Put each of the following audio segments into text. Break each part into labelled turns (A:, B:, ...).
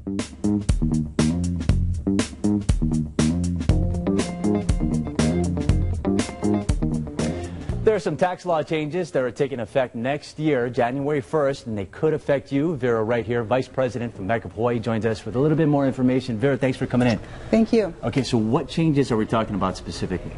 A: There are some tax law changes that are taking effect next year, January 1st, and they could affect you. Vera Wright here, Vice President from Bank of Hawaii, joins us with a little bit more information. Vera, thanks for coming in.
B: Thank you.
A: Okay, so what changes are we talking about specifically?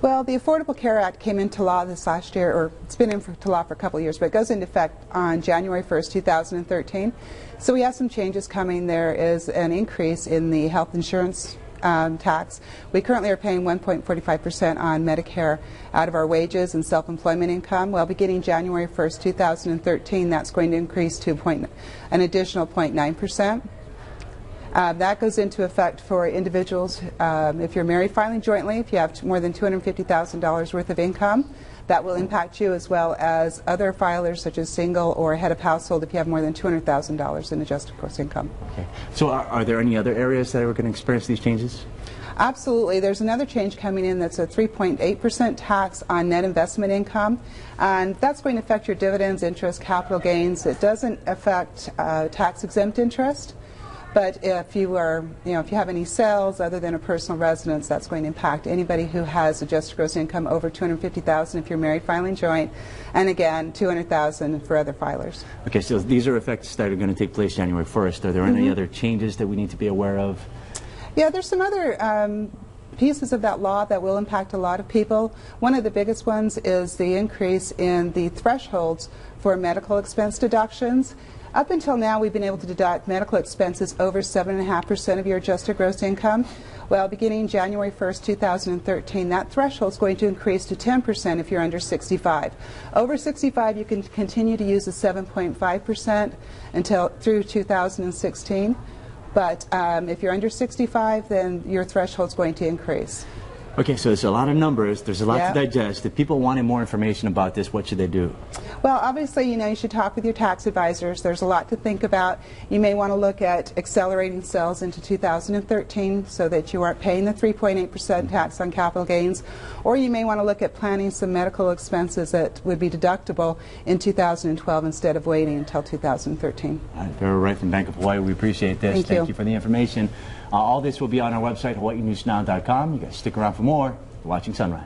B: Well, the Affordable Care Act came into law this last year, or it's been into law for a couple of years, but it goes into effect on January 1st, 2013. So we have some changes coming. There is an increase in the health insurance tax. We currently are paying 1.45% on Medicare out of our wages and self-employment income. Well, beginning January 1st, 2013, that's going to increase to an additional 0.9%. That goes into effect for individuals if you're married filing jointly, if you have more than $250,000 worth of income. That will impact you, as well as other filers such as single or head of household if you have more than $200,000 in adjusted gross income.
A: Okay. So are there any other areas that are going to experience these changes?
B: Absolutely. There's another change coming in that's a 3.8% tax on net investment income, and that's going to affect your dividends, interest, capital gains. It doesn't affect tax-exempt interest. But if you are, if you have any sales other than a personal residence, that's going to impact anybody who has adjusted gross income over $250,000 if you're married filing joint, and again $200,000 for other filers.
A: Okay, so these are effects that are going to take place January 1st. Are there any other changes that we need to be aware of?
B: Yeah, there's some other pieces of that law that will impact a lot of people. One of the biggest ones is the increase in the thresholds for medical expense deductions. Up until now, we've been able to deduct medical expenses over 7.5% of your adjusted gross income. Well, beginning January 1st, 2013, that threshold is going to increase to 10% if you're under 65. Over 65, you can continue to use the 7.5% until through 2016. But if you're under 65, then your threshold is going to increase.
A: Okay, so there's a lot of numbers, there's a lot to digest. If people wanted more information about this, what should they do?
B: Well, obviously, you should talk with your tax advisors. There's a lot to think about. You may want to look at accelerating sales into 2013 so that you aren't paying the 3.8% tax on capital gains. Or you may want to look at planning some medical expenses that would be deductible in 2012 instead of waiting until 2013.
A: Vera Wright from Bank of Hawaii, we appreciate this. Thank you for the information. All this will be on our website, hawaiinewsnow.com. You guys stick around for more. You're watching Sunrise.